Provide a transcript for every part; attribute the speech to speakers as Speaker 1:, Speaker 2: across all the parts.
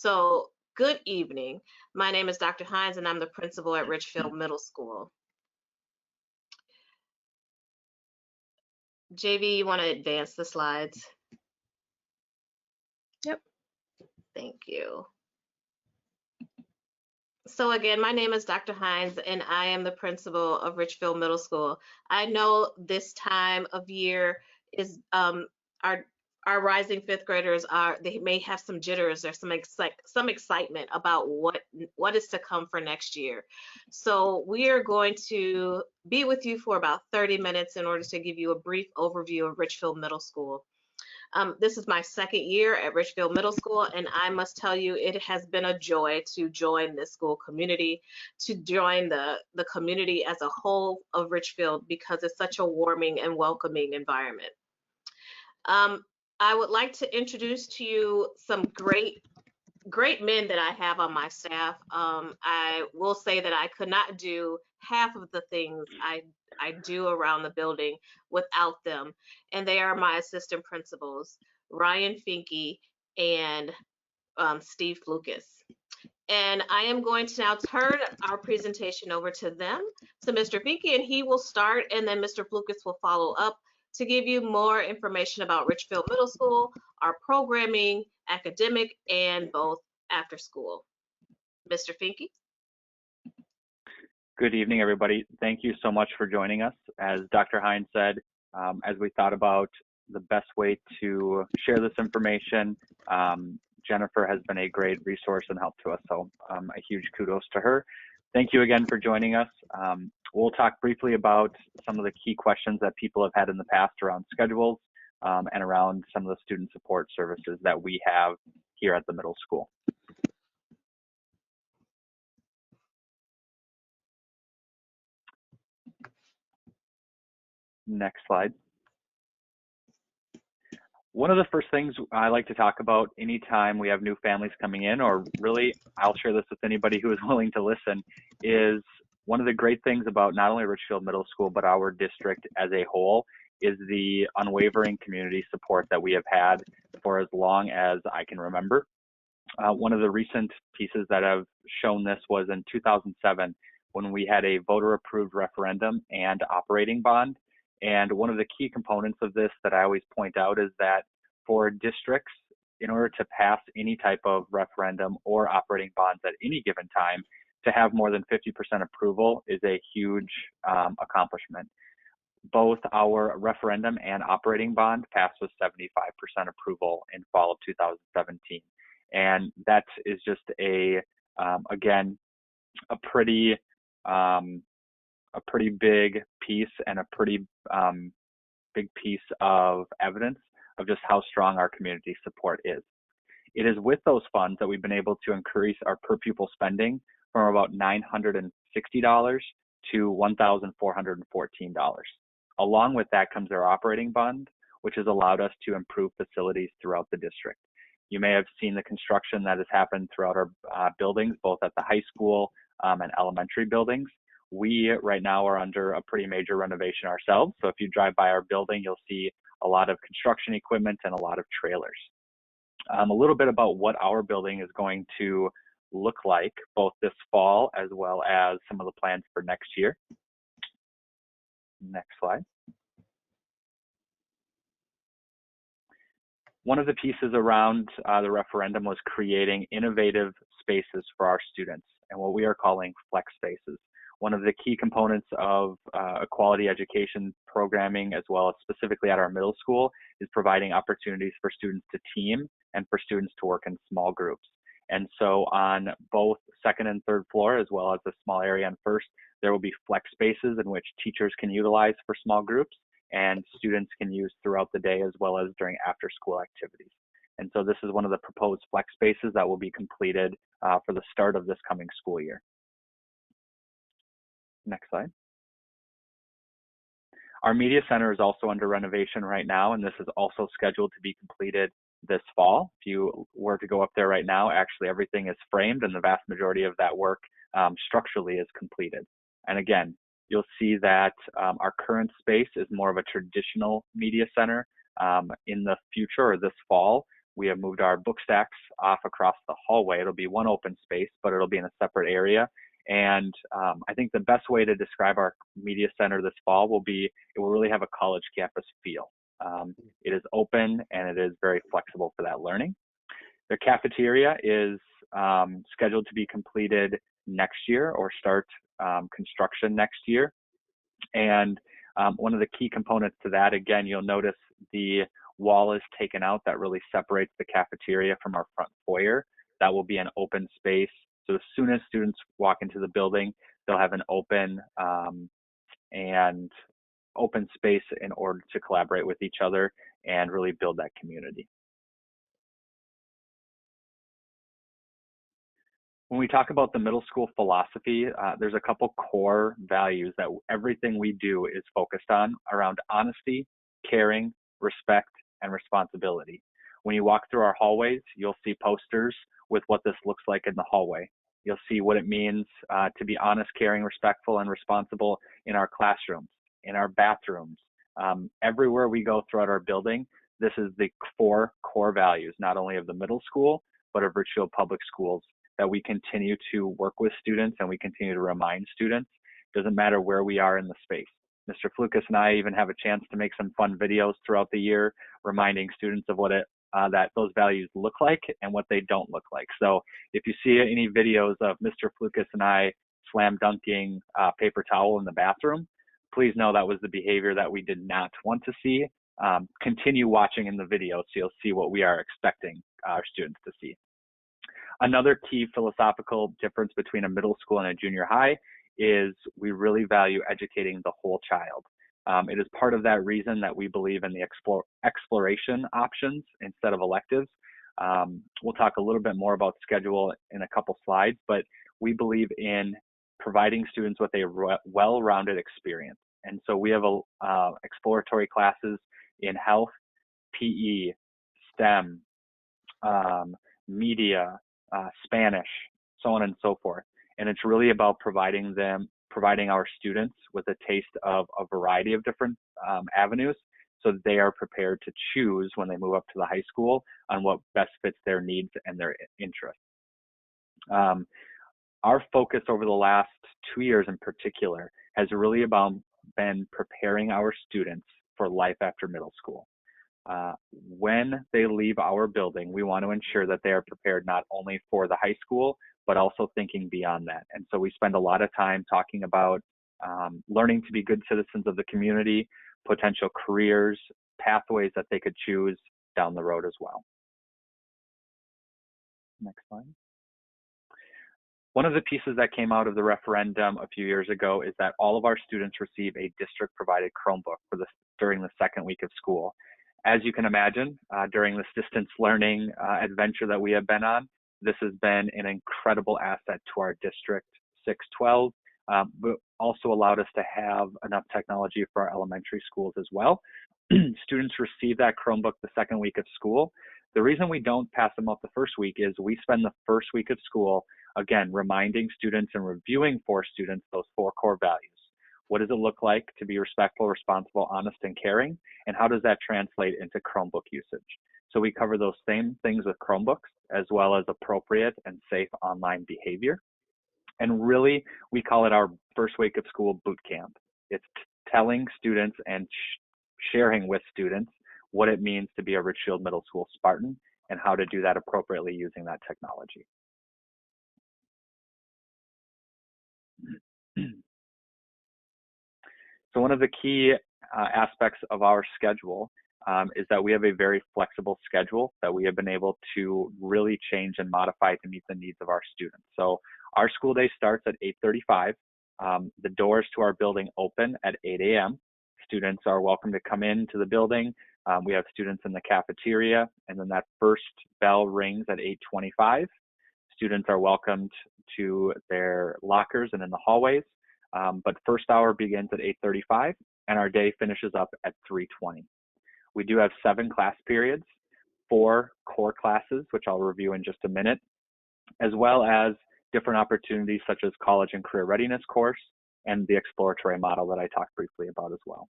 Speaker 1: So, good evening. My name is Dr. Hines, and I'm the principal at Richfield Middle School. JV, you want to advance the slides?
Speaker 2: Yep.
Speaker 1: Thank you. So again, my name is Dr. Hines, and I am the principal of Richfield Middle School. I know this time of year is our rising fifth graders they may have some jitters or some excitement about what is to come for next year. So we are going to be with you for about 30 minutes in order to give you a brief overview of Richfield Middle School. This is my second year at Richfield Middle School, and I must tell you, it has been a joy to join this school community, to join the community as a whole of Richfield, because it's such a warming and welcoming environment. I would like to introduce to you some great men that I have on my staff. I will say that I could not do half of the things I do around the building without them. And they are my assistant principals, Ryan Finke and Steve Flukas. And I am going to now turn our presentation over to them, to Mr. Finke, and he will start, and then Mr. Flukas will follow up to give you more information about Richfield Middle School, our programming, academic, and both after school. Mr. Finke?
Speaker 3: Good evening, everybody. Thank you so much for joining us. As Dr. Hines said, as we thought about the best way to share this information, Jennifer has been a great resource and help to us, so a huge kudos to her. Thank you again for joining us. We'll talk briefly about some of the key questions that people have had in the past around schedules and around some of the student support services that we have here at the middle school. Next slide. One of the first things I like to talk about anytime we have new families coming in, or really I'll share this with anybody who is willing to listen, is one of the great things about not only Richfield Middle School, but our district as a whole, is the unwavering community support that we have had for as long as I can remember. One of the recent pieces that have shown this was in 2007, when we had a voter-approved referendum and operating bond. And one of the key components of this that I always point out is that for districts, in order to pass any type of referendum or operating bonds at any given time, to have more than 50% approval is a huge accomplishment. Both our referendum and operating bond passed with 75% approval in fall of 2017. And that is just again, a pretty big piece and a pretty big piece of evidence of just how strong our community support is. It is with those funds that we've been able to increase our per pupil spending from about $960 to $1,414. Along with that comes our operating bond, which has allowed us to improve facilities throughout the district. You may have seen the construction that has happened throughout our buildings, both at the high school and elementary buildings. We right now are under a pretty major renovation ourselves. So if you drive by our building, you'll see a lot of construction equipment and a lot of trailers. A little bit about what our building is going to look like both this fall as well as some of the plans for next year. Next slide. One of the pieces around the referendum was creating innovative spaces for our students and what we are calling flex spaces. One of the key components of a quality education programming, as well as specifically at our middle school, is providing opportunities for students to team and for students to work in small groups. And so on both second and third floor, as well as a small area on first, there will be flex spaces in which teachers can utilize for small groups and students can use throughout the day as well as during after school activities. And so this is one of the proposed flex spaces that will be completed for the start of this coming school year. Next slide. Our media center is also under renovation right now, and this is also scheduled to be completed this fall. If you were to go up there right now, actually everything is framed and the vast majority of that work structurally is completed. And again, you'll see that our current space is more of a traditional media center. In the future or this fall, We have moved our book stacks off across the hallway. It'll be one open space, but it'll be in a separate area. And I think the best way to describe our media center this fall will be, it will really have a college campus feel. It is open and it is very flexible for that learning. The cafeteria is scheduled to be completed next year or start construction next year. And one of the key components to that, again, you'll notice the wall is taken out that really separates the cafeteria from our front foyer. That will be an open space. So as soon as students walk into the building, they'll have an open space in order to collaborate with each other and really build that community. When we talk about the middle school philosophy, there's a couple core values that everything we do is focused on around honesty, caring, respect, and responsibility. When you walk through our hallways, you'll see posters with what this looks like in the hallway. You'll see what it means to be honest, caring, respectful, and responsible in our classrooms, in our bathrooms. Everywhere we go throughout our building, this is the 4 core values, not only of the middle school, but of Richfield Public Schools, that we continue to work with students and we continue to remind students. Doesn't matter where we are in the space. Mr. Flukas and I even have a chance to make some fun videos throughout the year, reminding students of what those values look like and what they don't look like. So if you see any videos of Mr. Flukas and I slam dunking paper towel in the bathroom, please know that was the behavior that we did not want to see. Continue watching in the video so you'll see what we are expecting our students to see. Another key philosophical difference between a middle school and a junior high is we really value educating the whole child. It is part of that reason that we believe in the exploration options instead of electives. We'll talk a little bit more about schedule in a couple slides, but we believe in providing students with a well-rounded experience. And so we have exploratory classes in health, PE, STEM, media, Spanish, so on and so forth. And it's really about providing our students with a taste of a variety of different avenues so that they are prepared to choose when they move up to the high school on what best fits their needs and their interests. Our focus over the last 2 years in particular has really been preparing our students for life after middle school. When they leave our building, we want to ensure that they are prepared not only for the high school, but also thinking beyond that. And so we spend a lot of time talking about learning to be good citizens of the community, potential careers, pathways that they could choose down the road as well. Next slide. One of the pieces that came out of the referendum a few years ago is that all of our students receive a district-provided Chromebook during the second week of school. As you can imagine, during this distance learning adventure that we have been on, this has been an incredible asset to our District 612, but also allowed us to have enough technology for our elementary schools as well. Students receive that Chromebook the second week of school. The reason we don't pass them out the first week is we spend the first week of school, again, reminding students and reviewing for students those 4 core values. What does it look like to be respectful, responsible, honest, and caring? And how does that translate into Chromebook usage? So we cover those same things with Chromebooks, as well as appropriate and safe online behavior. And really, we call it our first week of school boot camp. It's telling students and sharing with students what it means to be a Richfield Middle School Spartan and how to do that appropriately using that technology. So one of the key aspects of our schedule is that we have a very flexible schedule that we have been able to really change and modify to meet the needs of our students. So our school day starts at 8:35. The doors to our building open at 8 a.m. Students are welcome to come into the building. We have students in the cafeteria, and then that first bell rings at 8:25. Students are welcomed to their lockers and in the hallways. But first hour begins at 8:35 and our day finishes up at 3:20. We do have 7 class periods, 4 core classes, which I'll review in just a minute, as well as different opportunities such as college and career readiness course and the exploratory model that I talked briefly about as well.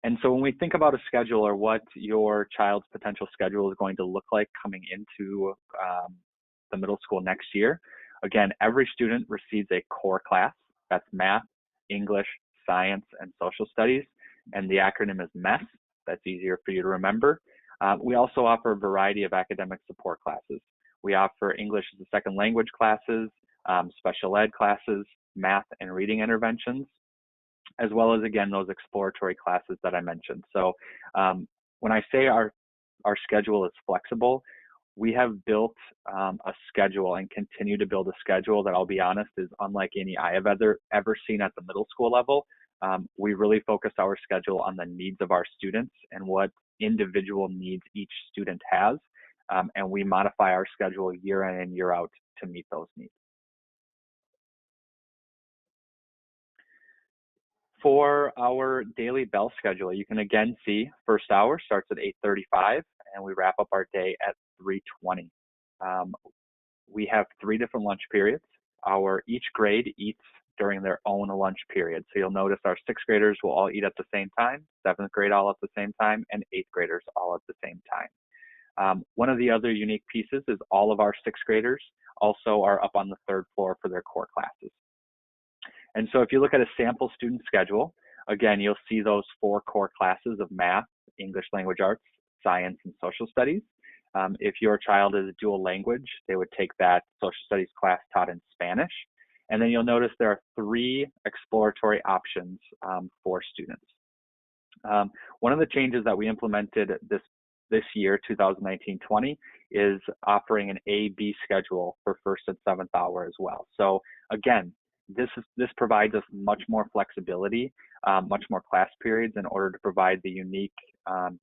Speaker 3: And so when we think about a schedule or what your child's potential schedule is going to look like coming into the middle school next year, again, every student receives a core class. That's math, English, science, and social studies. And the acronym is MESS. That's easier for you to remember. We also offer a variety of academic support classes. We offer English as a second language classes, special ed classes, math and reading interventions, as well as, again, those exploratory classes that I mentioned. So when I say our schedule is flexible, we have built a schedule and continue to build a schedule that, I'll be honest, is unlike any I have ever seen at the middle school level. We really focus our schedule on the needs of our students and what individual needs each student has, and we modify our schedule year in and year out to meet those needs. For our daily bell schedule, you can again see first hour starts at 8:35 and we wrap up our day at 3:20. We have 3 different lunch periods. Each grade eats during their own lunch period. So you'll notice our 6th graders will all eat at the same time, 7th grade all at the same time, and 8th graders all at the same time. One of the other unique pieces is all of our 6th graders also are up on the 3rd floor for their core classes. And so if you look at a sample student schedule, again, you'll see those 4 core classes of math, English language arts, science, and social studies. If your child is dual language, they would take that social studies class taught in Spanish. And then you'll notice there are 3 exploratory options for students. One of the changes that we implemented this year, 2019-20, is offering an A-B schedule for 1st and 7th hour as well. So again, this provides us much more flexibility, much more class periods in order to provide the unique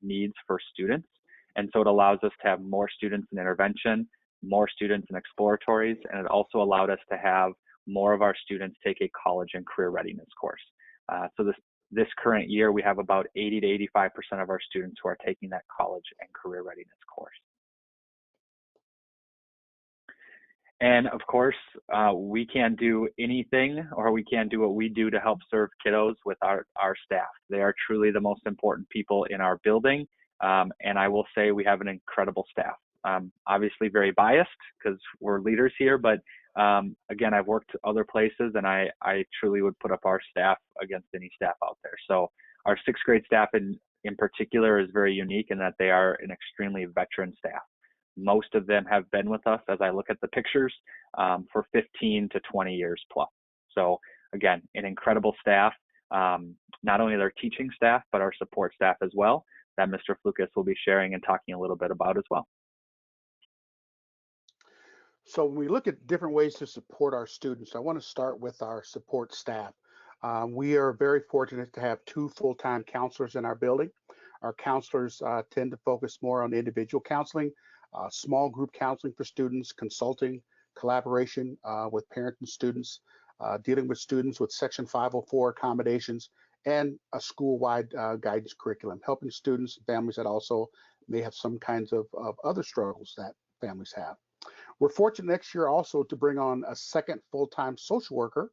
Speaker 3: needs for students. And so it allows us to have more students in intervention, more students in exploratories, and it also allowed us to have more of our students take a college and career readiness course. So this current year, we have about 80 to 85% of our students who are taking that college and career readiness course. And of course, we can't do anything, or we can't do what we do to help serve kiddos with our staff. They are truly the most important people in our building. And I will say we have an incredible staff. Obviously very biased because we're leaders here, but again, I've worked other places and I truly would put up our staff against any staff out there. So our 6th grade staff in particular is very unique in that they are an extremely veteran staff. Most of them have been with us, as I look at the pictures, for 15 to 20 years plus. So again, an incredible staff, not only their teaching staff, but our support staff as well, that Mr. Flukas will be sharing and talking a little bit about as well.
Speaker 2: So when we look at different ways to support our students, I want to start with our support staff. We are very fortunate to have 2 full-time counselors in our building. Our counselors tend to focus more on individual counseling, small group counseling for students, consulting, collaboration with parents and students, dealing with students with Section 504 accommodations, and a school-wide guidance curriculum, helping students and families that also may have some kinds of other struggles that families have. We're fortunate next year also to bring on a 2nd full-time social worker,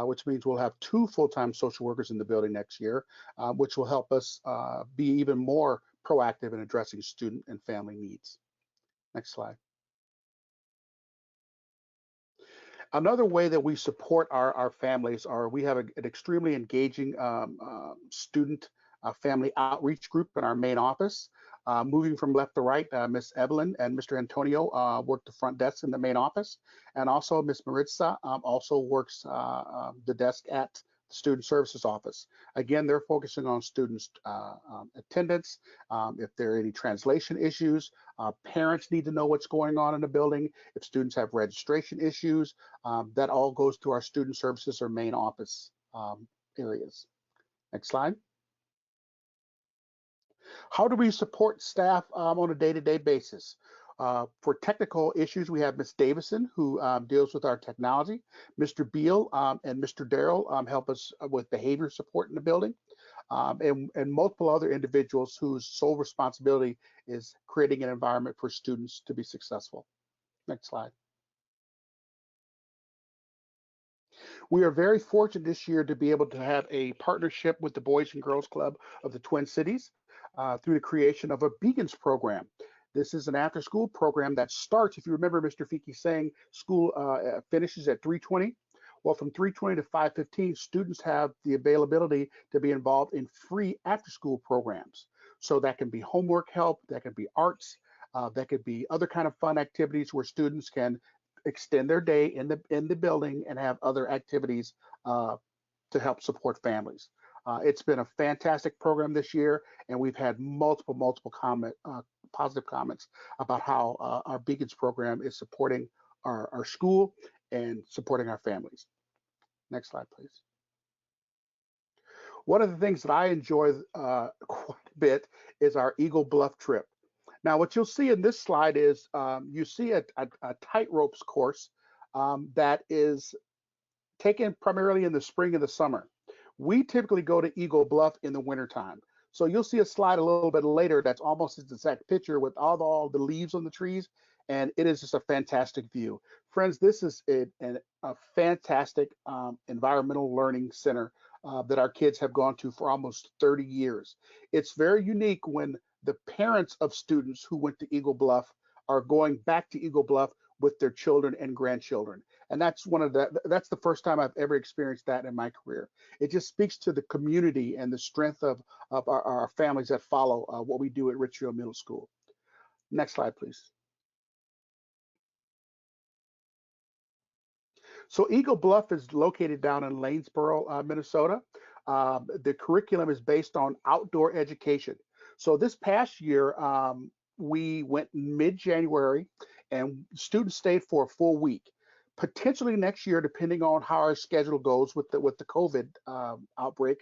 Speaker 2: which means we'll have 2 full-time social workers in the building next year, which will help us be even more proactive in addressing student and family needs. Next slide. Another way that we support our families are we have an extremely engaging student family outreach group in our main office. Moving from left to right, Miss Evelyn and Mr. Antonio work the front desk in the main office, and also Miss Maritza also works the desk at the Student Services Office. Again, they're focusing on students' attendance, if there are any translation issues, parents need to know what's going on in the building, if students have registration issues, that all goes to our Student Services or main office areas. Next slide. How do we support staff on a day-to-day basis? For technical issues, we have Ms. Davison, who deals with our technology. Mr. Beal and Mr. Darrell help us with behavior support in the building, and multiple other individuals whose sole responsibility is creating an environment for students to be successful. Next slide. We are very fortunate this year to be able to have a partnership with the Boys and Girls Club of the Twin Cities through the creation of a Beacons program. This is an after-school program that starts, if you remember Mr. Fiki saying school finishes at 3:20. Well, from 3:20 to 5:15, students have the availability to be involved in free after-school programs. So that can be homework help, that can be arts, that could be other kind of fun activities where students can extend their day in the building and have other activities uh, to help support families. It's been a fantastic program this year, and we've had multiple positive comments about how our Beacons program is supporting our school and supporting our families. Next slide, please. One of the things that I enjoy quite a bit is our Eagle Bluff trip. Now, what you'll see in this slide is you see a tight ropes course that is taken primarily in the spring and the summer. We typically go to Eagle Bluff in the wintertime. So you'll see a slide a little bit later that's almost the exact picture with all the leaves on the trees, and it is just a fantastic view. Friends, this is a fantastic environmental learning center that our kids have gone to for almost 30 years. It's very unique when the parents of students who went to Eagle Bluff are going back to Eagle Bluff with their children and grandchildren. And that's the first time I've ever experienced that in my career. It just speaks to the community and the strength of our families that follow what we do at Richfield Middle School. Next slide, please. So Eagle Bluff is located down in Lanesboro, Minnesota. The curriculum is based on outdoor education. So this past year, we went mid-January and students stayed for a full week. Potentially next year, depending on how our schedule goes with the COVID outbreak,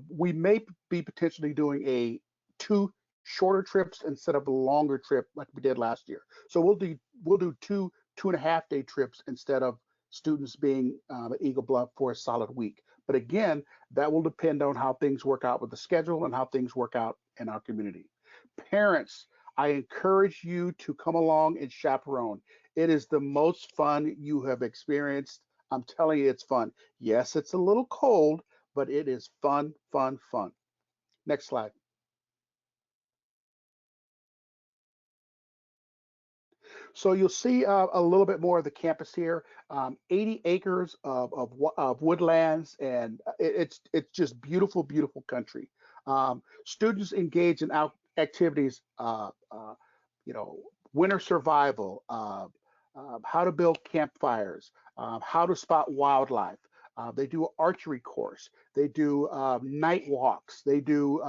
Speaker 2: we may be potentially doing two shorter trips instead of a longer trip like we did last year. So we'll do two and a half day trips instead of students being at Eagle Bluff for a solid week. But again, that will depend on how things work out with the schedule and how things work out in our community. Parents, I encourage you to come along and chaperone. It is the most fun you have experienced. I'm telling you, it's fun. Yes, it's a little cold, but it is fun, fun, fun. Next slide. So you'll see a little bit more of the campus here. 80 acres of woodlands, and it's just beautiful, beautiful country. Students engage in activities, you know, winter survival, how to build campfires, how to spot wildlife. They do archery course. They do night walks. They do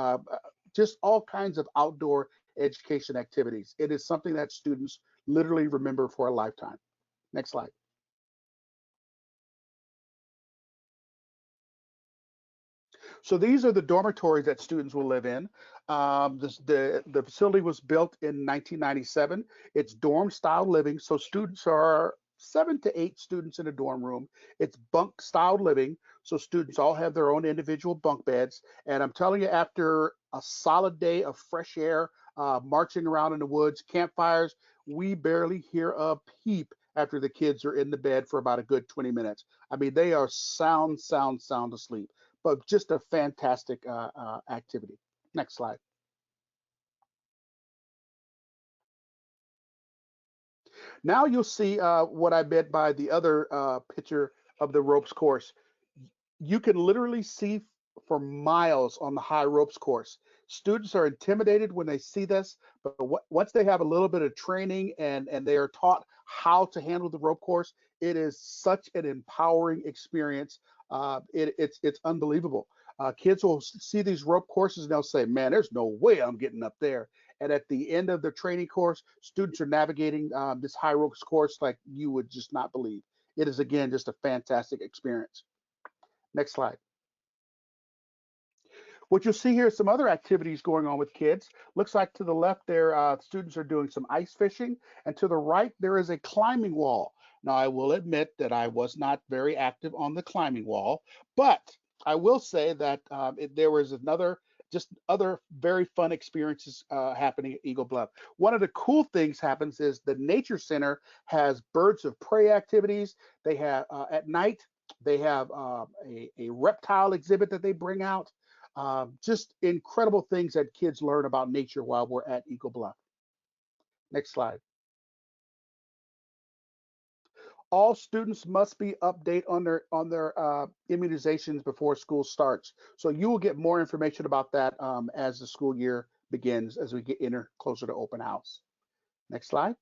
Speaker 2: just all kinds of outdoor education activities. It is something that students literally remember for a lifetime. Next slide. So these are the dormitories that students will live in. The facility was built in 1997. It's dorm style living, so students are 7 to 8 students in a dorm room. It's bunk style living, so students all have their own individual bunk beds. And I'm telling you, after a solid day of fresh air, marching around in the woods, campfires, we barely hear a peep after the kids are in the bed for about a good 20 minutes. I mean, they are sound asleep, but just a fantastic activity. Next slide. Now you'll see what I meant by the other picture of the ropes course. You can literally see for miles on the high ropes course. Students are intimidated when they see this, but once they have a little bit of training and they are taught how to handle the rope course, it is such an empowering experience. It's unbelievable. Kids will see these rope courses and they'll say, "Man, there's no way I'm getting up there." And at the end of the training course, students are navigating this high ropes course like you would just not believe. It is again just a fantastic experience. Next slide. What you'll see here is some other activities going on with kids. Looks like to the left there, students are doing some ice fishing, and to the right, there is a climbing wall. Now, I will admit that I was not very active on the climbing wall, but I will say that there was just other very fun experiences happening at Eagle Bluff. One of the cool things happens is the Nature Center has birds of prey activities. They have at night, They have a reptile exhibit that they bring out. Just incredible things that kids learn about nature while we're at Eagle Bluff. Next slide. All students must be updated on their immunizations before school starts. So you will get more information about that as the school year begins, as we get closer to open house. Next slide.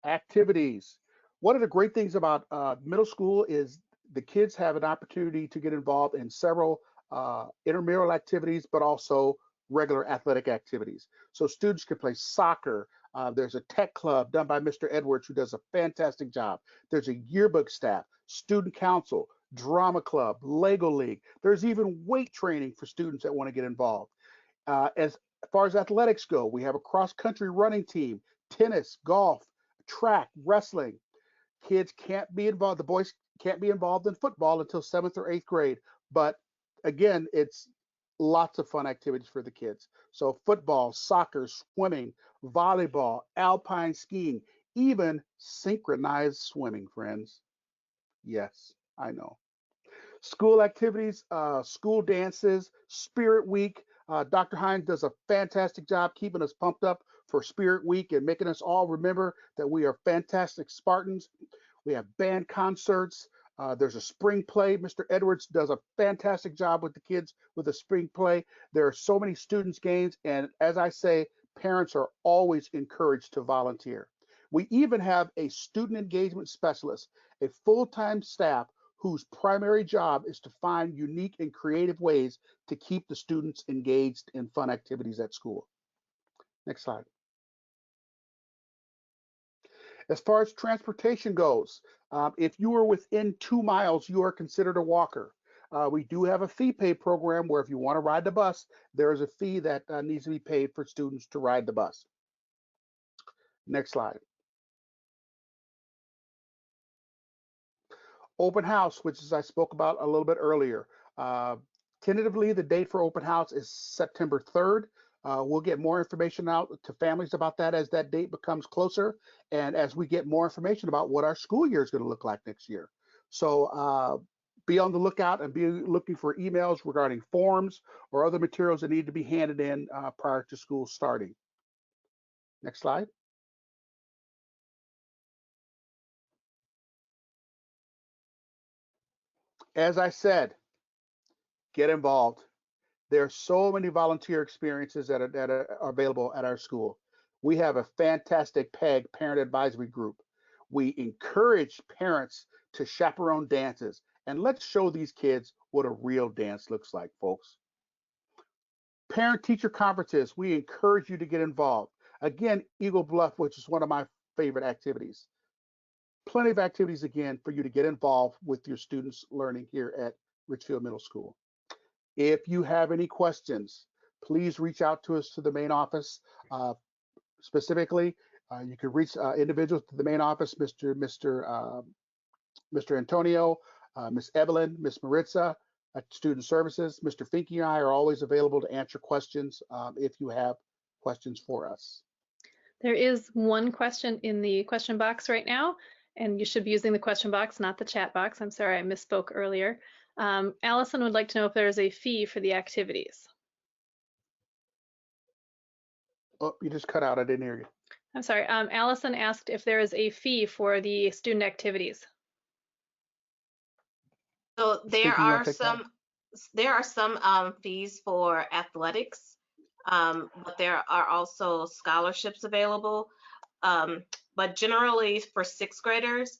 Speaker 2: Activities. One of the great things about middle school is the kids have an opportunity to get involved in several intramural activities, but also regular athletic activities. So students can play soccer. There's a tech club done by Mr. Edwards, who does a fantastic job. There's a yearbook staff, student council, drama club, Lego League. There's even weight training for students that want to get involved. As far as athletics go, we have a cross-country running team, tennis, golf, track, wrestling. Kids can't be involved, the boys can't be involved in football until 7th or 8th grade. But again, it's lots of fun activities for the kids. So football, soccer, swimming, volleyball, alpine skiing, even synchronized swimming, friends. Yes, I know. School activities, school dances, Spirit Week. Dr. Hines does a fantastic job keeping us pumped up for Spirit Week and making us all remember that we are fantastic Spartans. We have band concerts. There's a spring play. Mr. Edwards does a fantastic job with the kids with the spring play. There are so many students' games, and as I say, parents are always encouraged to volunteer. We even have a student engagement specialist, a full-time staff whose primary job is to find unique and creative ways to keep the students engaged in fun activities at school. Next slide. As far as transportation goes, if you are within 2 miles, you are considered a walker. We do have a fee pay program where if you want to ride the bus, there is a fee that needs to be paid for students to ride the bus. Next slide. Open house, which as I spoke about a little bit earlier. Tentatively, the date for open house is September 3rd. We'll get more information out to families about that as that date becomes closer and as we get more information about what our school year is going to look like next year. So be on the lookout and be looking for emails regarding forms or other materials that need to be handed in prior to school starting. Next slide. As I said, get involved. There are so many volunteer experiences that are available at our school. We have a fantastic PEG, Parent Advisory Group. We encourage parents to chaperone dances, and let's show these kids what a real dance looks like, folks. Parent-teacher conferences, we encourage you to get involved. Again, Eagle Bluff, which is one of my favorite activities. Plenty of activities, again, for you to get involved with your students learning here at Richfield Middle School. If you have any questions, please reach out to us to the main office. Specifically, you can reach individuals to the main office, Mr. Antonio, Miss Evelyn, Miss Maritza at Student Services. Mr. Finke and I are always available to answer questions if you have questions for us.
Speaker 4: There is one question in the question box right now, and you should be using the question box, not the chat box. I'm sorry, I misspoke earlier. Allison would like to know if there is a fee for the activities.
Speaker 2: Oh, you just cut out. I didn't hear you.
Speaker 4: I'm sorry. Allison asked if there is a fee for the student activities.
Speaker 1: So there are some fees for athletics, but there are also scholarships available. But generally for 6th graders,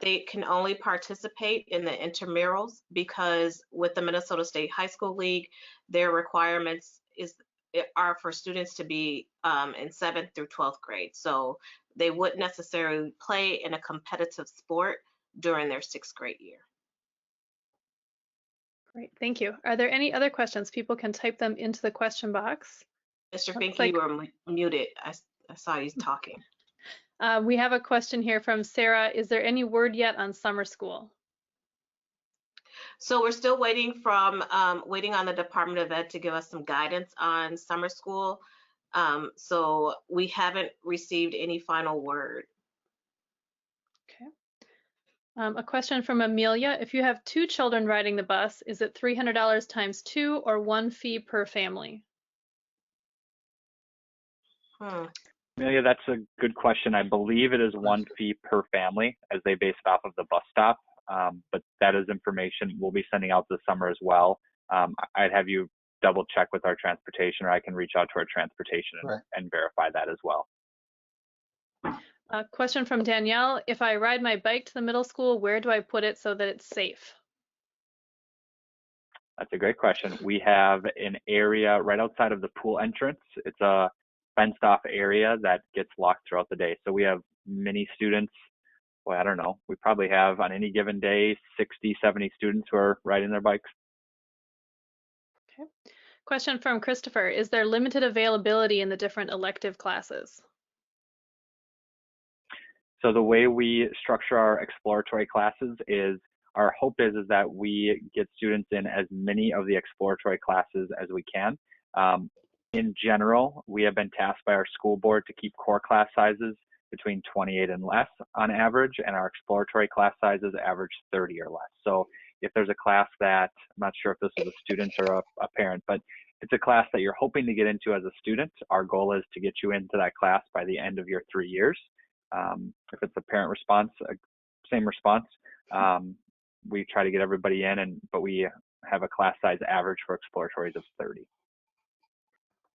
Speaker 1: they can only participate in the intramurals because with the Minnesota State High School League, their requirements are for students to be in 7th through 12th grade. So they wouldn't necessarily play in a competitive sport during their 6th grade year.
Speaker 4: Great, thank you. Are there any other questions? People can type them into the question box.
Speaker 1: Mr. Finke, you were muted. I saw you talking.
Speaker 4: We have a question here from Sarah. Is there any word yet on summer school?
Speaker 1: So we're still waiting on the Department of Ed to give us some guidance on summer school. So we haven't received any final word.
Speaker 4: Okay. A question from Amelia. If you have 2 children riding the bus, is it $300 times 2 or 1 fee per family?
Speaker 1: Hmm.
Speaker 3: Amelia, that's a good question. I believe it is one fee per family as they base it off of the bus stop. But that is information we'll be sending out this summer as well. I'd have you double check with our transportation, or I can reach out to our transportation and verify that as well.
Speaker 4: A question from Danielle. If I ride my bike to the middle school, where do I put it so that it's safe?
Speaker 3: That's a great question. We have an area right outside of the pool entrance. It's a fenced off area that gets locked throughout the day. So we have many students. Well, I don't know. We probably have on any given day 60, 70 students who are riding their bikes.
Speaker 4: Okay. Question from Christopher. Is there limited availability in the different elective classes?
Speaker 3: So the way we structure our exploratory classes is our hope is that we get students in as many of the exploratory classes as we can. In general, we have been tasked by our school board to keep core class sizes between 28 and less on average, and our exploratory class sizes average 30 or less. So if there's a class that, I'm not sure if this is a student or a parent, but it's a class that you're hoping to get into as a student, our goal is to get you into that class by the end of your 3 years. If it's a parent response, same response. We try to get everybody in, but we have a class size average for exploratories of 30.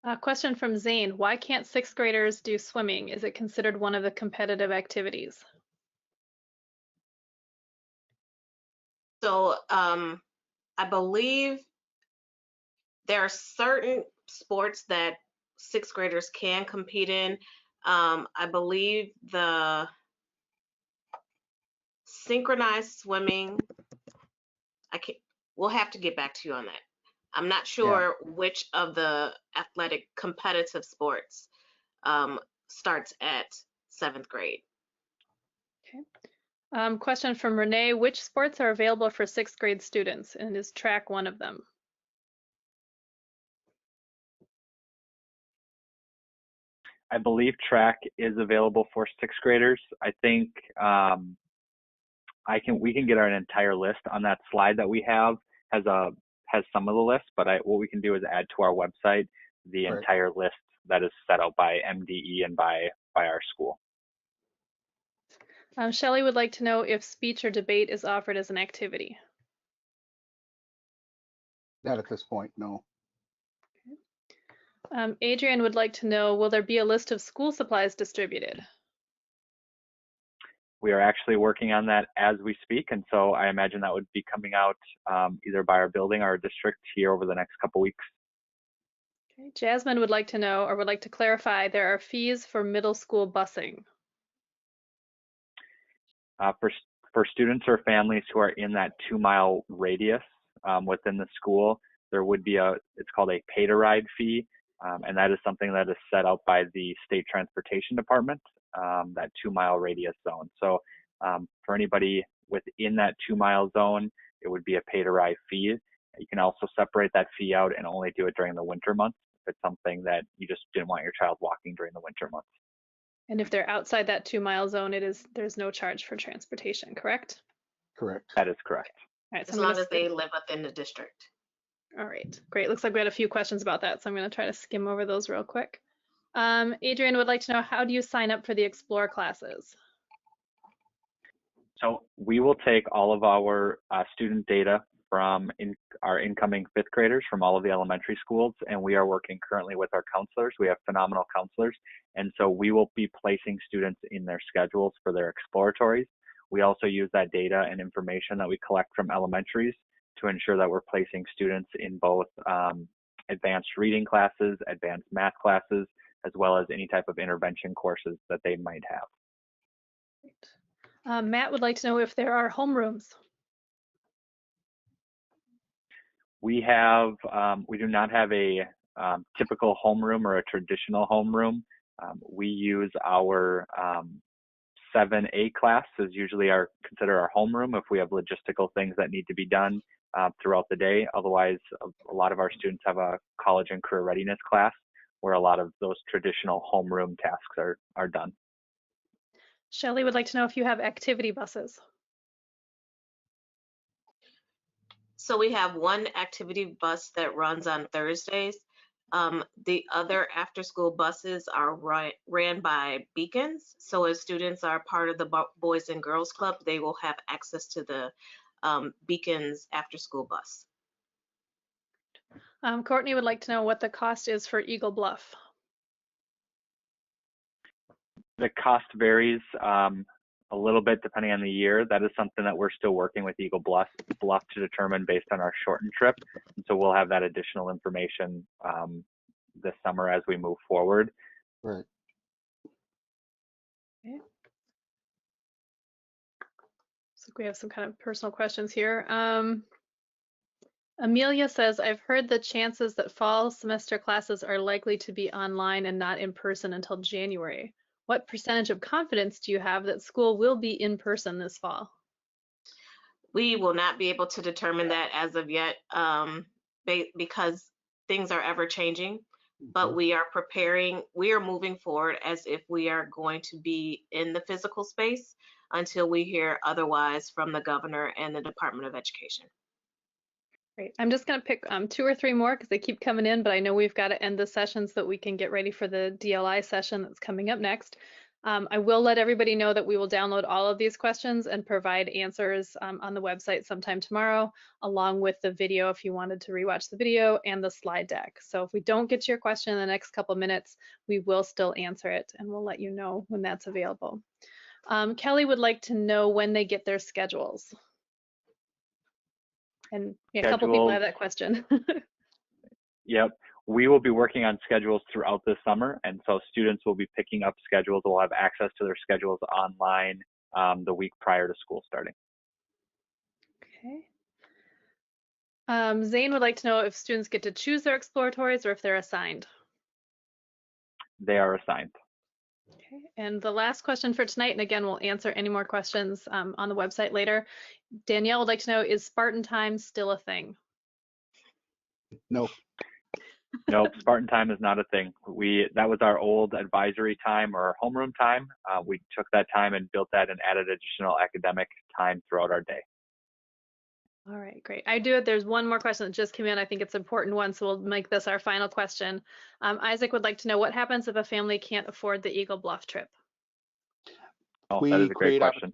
Speaker 4: A question from Zane. Why can't 6th graders do swimming? Is it considered one of the competitive activities?
Speaker 1: So I believe there are certain sports that 6th graders can compete in. I believe the synchronized swimming, we'll have to get back to you on that. I'm not sure which of the athletic competitive sports starts at 7th grade.
Speaker 4: Okay. Question from Renee. Which sports are available for 6th grade students, and is track one of them?
Speaker 3: I believe track is available for 6th graders. I think we can get our entire list on that slide that we have has some of the list, but what we can do is add to our website the entire list that is set out by MDE and by our school.
Speaker 4: Shelley would like to know if speech or debate is offered as an activity.
Speaker 2: Not at this point, no.
Speaker 4: Adrian would like to know, will there be a list of school supplies distributed?
Speaker 3: We are actually working on that as we speak, and so I imagine that would be coming out either by our building or our district here over the next couple weeks.
Speaker 4: Okay. Jasmine would like to know, or would like to clarify, there are fees for middle school busing.
Speaker 3: For students or families who are in that 2-mile radius within the school, there would be it's called a pay to ride fee, and that is something that is set out by the state transportation department, that 2-mile radius zone. So for anybody within that 2-mile zone, it would be a pay to ride fee. You can also separate that fee out and only do it during the winter months if it's something that you just didn't want your child walking during the winter months.
Speaker 4: And if they're outside that 2-mile zone, there's no charge for transportation, correct?
Speaker 2: Correct.
Speaker 3: That is correct.
Speaker 4: All right, so
Speaker 1: As long as they live within the district.
Speaker 4: All right, great. Looks like we had a few questions about that, so I'm going to try to skim over those real quick. Adrian would like to know, how do you sign up for the Explore classes?
Speaker 3: So we will take all of our student data from our incoming 5th graders from all of the elementary schools, and we are working currently with our counselors. We have phenomenal counselors, and so we will be placing students in their schedules for their exploratories. We also use that data and information that we collect from elementaries to ensure that we're placing students in both advanced reading classes, advanced math classes, as well as any type of intervention courses that they might have.
Speaker 4: Great. Matt would like to know if there are homerooms.
Speaker 3: We do not have a typical homeroom or a traditional homeroom. We use our 7A class is usually consider our homeroom if we have logistical things that need to be done throughout the day. Otherwise, a lot of our students have a college and career readiness class where a lot of those traditional homeroom tasks are done.
Speaker 4: Shelley would like to know if you have activity buses.
Speaker 1: So we have one activity bus that runs on Thursdays. The other after-school buses are ran by Beacons. So as students are part of the Boys and Girls Club, they will have access to the Beacons after-school bus.
Speaker 4: Courtney would like to know what the cost is for Eagle Bluff.
Speaker 3: The cost varies a little bit depending on the year. That is something that we're still working with Eagle Bluff to determine based on our shortened trip. And so we'll have that additional information this summer as we move forward.
Speaker 2: Right.
Speaker 4: Okay. So we have some kind of personal questions here. Amelia says, I've heard the chances that fall semester classes are likely to be online and not in person until January. What percentage of confidence do you have that school will be in person this fall?
Speaker 1: We will not be able to determine that as of yet because things are ever changing, but we are preparing, we are moving forward as if we are going to be in the physical space until we hear otherwise from the governor and the Department of Education.
Speaker 4: Great. I'm just going to pick 2 or 3 more because they keep coming in, but I know we've got to end the session so that we can get ready for the DLI session that's coming up next. I will let everybody know that we will download all of these questions and provide answers on the website sometime tomorrow, along with the video if you wanted to rewatch the video and the slide deck. So if we don't get to your question in the next couple minutes, we will still answer it and we'll let you know when that's available. Kelly would like to know when they get their schedules. And yeah, a couple people have that question.
Speaker 3: Yep. We will be working on schedules throughout the summer, and so students will be picking up schedules. They'll have access to their schedules online the week prior to school starting.
Speaker 4: Okay. Zane would like to know if students get to choose their exploratories or if they're assigned.
Speaker 3: They are assigned.
Speaker 4: Okay. And the last question for tonight, and again, we'll answer any more questions on the website later. Danielle would like to know, is Spartan Time still a thing?
Speaker 2: No.
Speaker 3: Nope, Spartan Time is not a thing. That was our old advisory time or homeroom time. We took that time and built that and added additional academic time throughout our day.
Speaker 4: All right, great. There's one more question that just came in. I think it's an important one, so we'll make this our final question. Isaac would like to know what happens if a family can't afford the Eagle Bluff trip?
Speaker 3: Oh, that is a great question.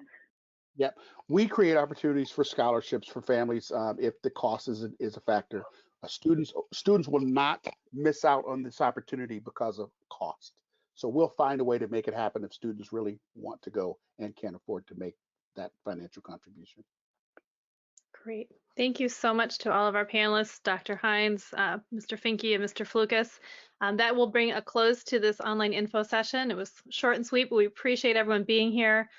Speaker 2: Yep, we create opportunities for scholarships for families if the cost is a factor. Students will not miss out on this opportunity because of cost. So we'll find a way to make it happen if students really want to go and can't afford to make that financial contribution.
Speaker 4: Great. Thank you so much to all of our panelists, Dr. Hines, Mr. Finke, and Mr. Flukas. That will bring a close to this online info session. It was short and sweet, but we appreciate everyone being here.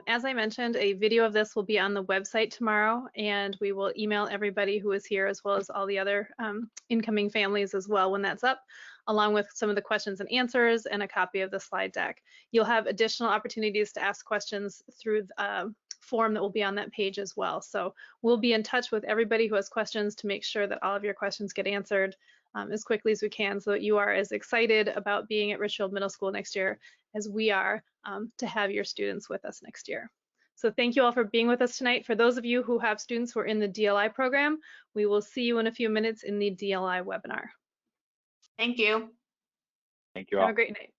Speaker 4: As I mentioned, a video of this will be on the website tomorrow, and we will email everybody who is here as well as all the other incoming families as well when that's up, along with some of the questions and answers and a copy of the slide deck. You'll have additional opportunities to ask questions through the form that will be on that page as well. So we'll be in touch with everybody who has questions to make sure that all of your questions get answered as quickly as we can so that you are as excited about being at Richfield Middle School next year as we are to have your students with us next year. So thank you all for being with us tonight. For those of you who have students who are in the DLI program, we will see you in a few minutes in the DLI webinar.
Speaker 1: Thank you.
Speaker 3: Thank you all.
Speaker 4: Have a great night.